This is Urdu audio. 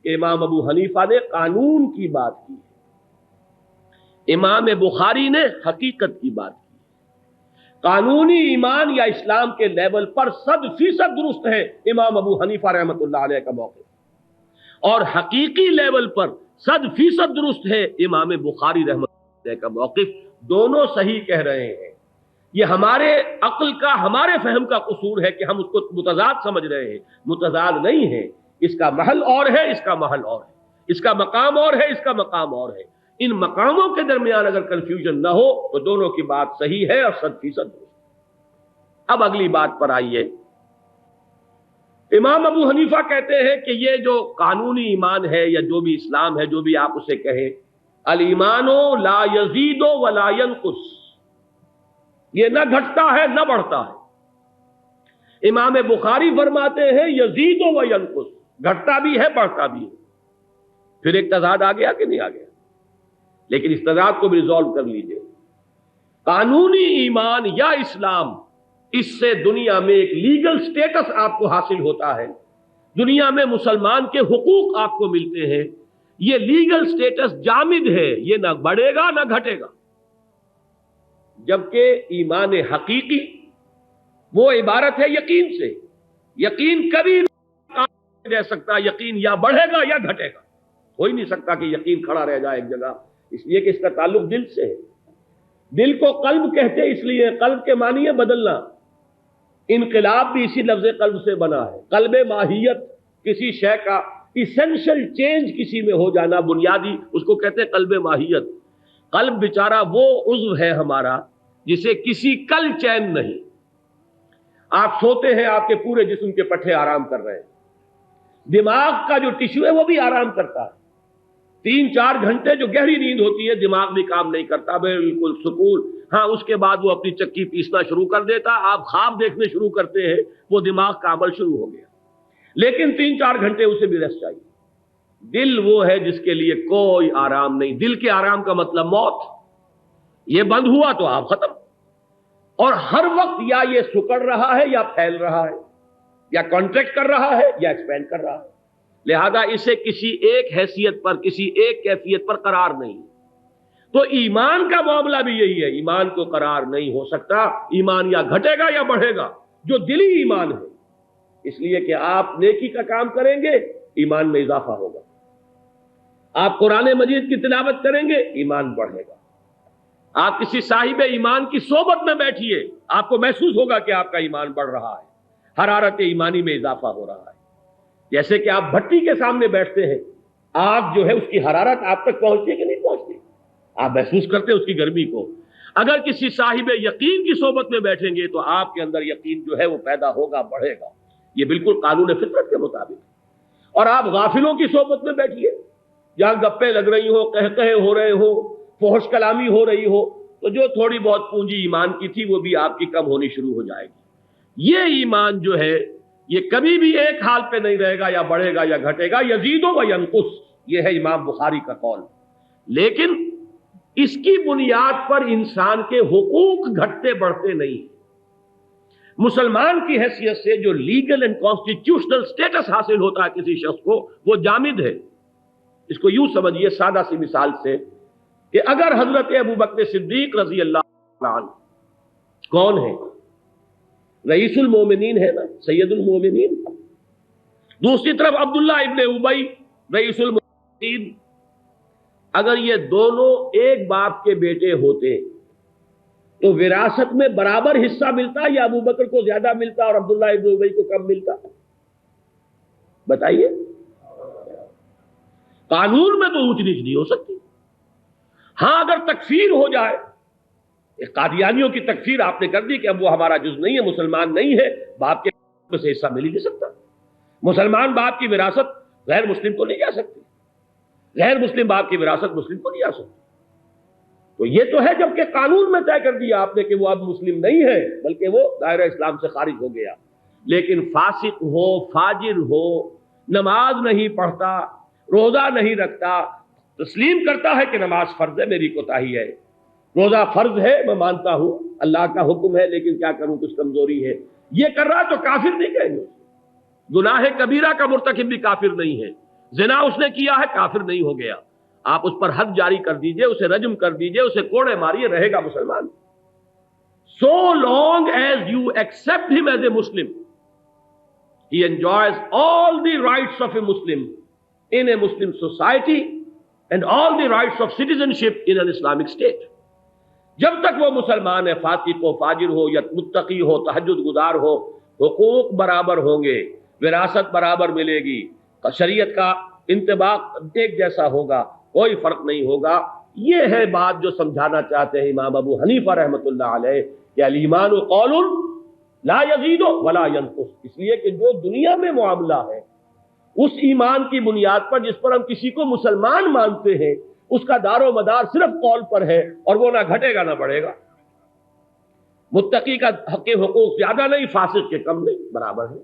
کہ امام ابو حنیفہ نے قانون کی بات کی ہے، امام بخاری نے حقیقت کی بات کی ہے۔ قانونی ایمان یا اسلام کے لیول پر 100% درست ہے امام ابو حنیفہ رحمۃ اللہ علیہ کا موقف، اور حقیقی لیول پر 100% درست ہے امام بخاری رحمۃ اللہ علیہ کا موقف۔ دونوں صحیح کہہ رہے ہیں۔ یہ ہمارے عقل کا، ہمارے فہم کا قصور ہے کہ ہم اس کو متضاد سمجھ رہے ہیں۔ متضاد نہیں ہے، اس کا محل اور ہے، اس کا محل اور ہے، اس کا مقام اور ہے، اس کا مقام اور ہے۔ ان مقاموں کے درمیان اگر کنفیوژن نہ ہو تو دونوں کی بات صحیح ہے اور 100% درست۔ اب اگلی بات پر آئیے۔ امام ابو حنیفہ کہتے ہیں کہ یہ جو قانونی ایمان ہے یا جو بھی اسلام ہے، جو بھی آپ اسے کہیں، الایمان لا یزید ولا ینقص، یہ نہ گھٹتا ہے نہ بڑھتا ہے۔ امام بخاری فرماتے ہیں یزید و ینقص، گھٹتا بھی ہے بڑھتا بھی ہے۔ پھر ایک تضاد آ گیا کہ نہیں آ گیا؟ لیکن اس تضاد کو بھی ریزالو کر لیجئے۔ قانونی ایمان یا اسلام، اس سے دنیا میں ایک لیگل سٹیٹس آپ کو حاصل ہوتا ہے، دنیا میں مسلمان کے حقوق آپ کو ملتے ہیں۔ یہ لیگل سٹیٹس جامد ہے، یہ نہ بڑھے گا نہ گھٹے گا۔ جبکہ ایمان حقیقی وہ عبارت ہے یقین سے۔ یقین کبھی نہیں رہ سکتا، یقین یا بڑھے گا یا گھٹے گا، ہو ہی نہیں سکتا کہ یقین کھڑا رہ جائے ایک جگہ، اس لیے کہ اس کا تعلق دل سے ہے۔ دل کو قلب کہتے اس لیے، قلب کے معنی ہے بدلنا۔ انقلاب بھی اسی لفظ قلب سے بنا ہے۔ قلب ماہیت، کسی شے کا ایسنشل چینج کسی میں ہو جانا، بنیادی، اس کو کہتے ہیں قلب ماہیت۔ قلب بیچارہ وہ عضو ہے ہمارا جسے کسی کل چین نہیں۔ آپ سوتے ہیں، آپ کے پورے جسم کے پٹھے آرام کر رہے ہیں، دماغ کا جو ٹشو ہے وہ بھی آرام کرتا ہے۔ 3-4 گھنٹے جو گہری نیند ہوتی ہے، دماغ بھی کام نہیں کرتا، بالکل سکون۔ ہاں، اس کے بعد وہ اپنی چکی پیسنا شروع کر دیتا، آپ خواب دیکھنے شروع کرتے ہیں، وہ دماغ کا عمل شروع ہو گیا۔ لیکن 3-4 گھنٹے اسے بھی ریسٹ چاہیے۔ دل وہ ہے جس کے لیے کوئی آرام نہیں۔ دل کے آرام کا مطلب موت۔ یہ بند ہوا تو آپ ختم، اور ہر وقت یا یہ سکڑ رہا ہے یا پھیل رہا ہے، یا کانٹریکٹ کر رہا ہے یا ایکسپینڈ کر رہا ہے۔ لہذا اسے کسی ایک حیثیت پر، کسی ایک کیفیت پر قرار نہیں۔ تو ایمان کا معاملہ بھی یہی ہے، ایمان کو قرار نہیں ہو سکتا۔ ایمان یا گھٹے گا یا بڑھے گا، جو دلی ایمان ہے۔ اس لیے کہ آپ نیکی کا کام کریں گے، ایمان میں اضافہ ہوگا۔ آپ قرآن مجید کی تلاوت کریں گے، ایمان بڑھے گا۔ آپ کسی صاحب ایمان کی صحبت میں بیٹھیے، آپ کو محسوس ہوگا کہ آپ کا ایمان بڑھ رہا ہے، حرارت ایمانی میں اضافہ ہو رہا ہے۔ جیسے کہ آپ بھٹی کے سامنے بیٹھتے ہیں، آگ جو ہے اس کی حرارت آپ تک پہنچتی ہے کہ نہیں پہنچتی؟ آپ محسوس کرتے ہیں اس کی گرمی کو۔ اگر کسی صاحب یقین کی صحبت میں بیٹھیں گے تو آپ کے اندر یقین جو ہے وہ پیدا ہوگا، بڑھے گا۔ یہ بالکل قانون فطرت کے مطابق۔ اور آپ غافلوں کی صحبت میں بیٹھیے، جہاں گپیں لگ رہی ہو، قہقہے ہو رہے ہو، فحش کلامی ہو رہی ہو، تو جو تھوڑی بہت پونجی ایمان کی تھی وہ بھی آپ کی کم ہونی شروع ہو جائے گی۔ یہ ایمان جو ہے یہ کبھی بھی ایک حال پہ نہیں رہے گا، یا بڑھے گا یا گھٹے گا، یزید و ینقص۔ یہ ہے امام بخاری کا قول۔ لیکن اس کی بنیاد پر انسان کے حقوق گھٹتے بڑھتے نہیں۔ مسلمان کی حیثیت سے جو لیگل اینڈ کانسٹیٹیوشنل سٹیٹس حاصل ہوتا ہے کسی شخص کو، وہ جامد ہے۔ اس کو یوں سمجھیے سادہ سی مثال سے، کہ اگر حضرت ابوبکر صدیق رضی اللہ عنہ کون ہے؟ رئیس المومنین ہے نا، سید المومنین۔ دوسری طرف عبداللہ ابن ابی رئیس المومنین۔ اگر یہ دونوں ایک باپ کے بیٹے ہوتے تو وراثت میں برابر حصہ ملتا یا ابوبکر کو زیادہ ملتا اور عبداللہ ابن ابی کو کم ملتا؟ بتائیے۔ قانون میں تو اونچ نیچ نہیں ہو سکتی۔ ہاں، اگر تکفیر ہو جائے، قادیانیوں کی تکفیر آپ نے کر دی کہ اب وہ ہمارا جز نہیں ہے، مسلمان نہیں ہے، باپ کے سے حصہ مل ہی نہیں سکتا۔ مسلمان باپ کی وراثت غیر مسلم کو نہیں جا سکتی، غیر مسلم باپ کی وراثت مسلم کو نہیں جا سکتی۔ تو یہ تو ہے جب کہ قانون میں طے کر دیا آپ نے کہ وہ اب مسلم نہیں ہے، بلکہ وہ دائرہ اسلام سے خارج ہو گیا۔ لیکن فاسق ہو، فاجر ہو، نماز نہیں پڑھتا، روزہ نہیں رکھتا، تسلیم کرتا ہے کہ نماز فرض ہے، میری کوتاہی ہے، روزہ فرض ہے، میں مانتا ہوں اللہ کا حکم ہے، لیکن کیا کروں کچھ کمزوری ہے، یہ کر رہا تو کافر نہیں کہیں گے۔ گناہ کبیرہ کا مرتکب بھی کافر نہیں ہے، زنا اس نے کیا ہے کافر نہیں ہو گیا، آپ اس پر حد جاری کر دیجئے، اسے رجم کر دیجئے، اسے کوڑے ماریے، رہے گا مسلمان. So long as you accept him as a Muslim, he enjoys all the rights of a Muslim in a Muslim society and all the rights of citizenship in an Islamic state. جب تک وہ مسلمان ہے، فاسق ہو، فاجر ہو یا متقی ہو، تہجد گزار ہو، حقوق برابر ہوں گے، وراثت برابر ملے گی، شریعت کا انطباق ایک جیسا ہوگا، کوئی فرق نہیں ہوگا. یہ ہے بات جو سمجھانا چاہتے ہیں امام ابو حنیفہ رحمۃ اللہ علیہ کہ الایمان قول لا یزید ولا ینقص. اس لیے کہ جو دنیا میں معاملہ ہے اس ایمان کی بنیاد پر جس پر ہم کسی کو مسلمان مانتے ہیں، اس کا دار و مدار صرف قول پر ہے، اور وہ نہ گھٹے گا نہ بڑھے گا. متقی کا حق حقوق زیادہ نہیں، فاسق کے کم نہیں، برابر ہے.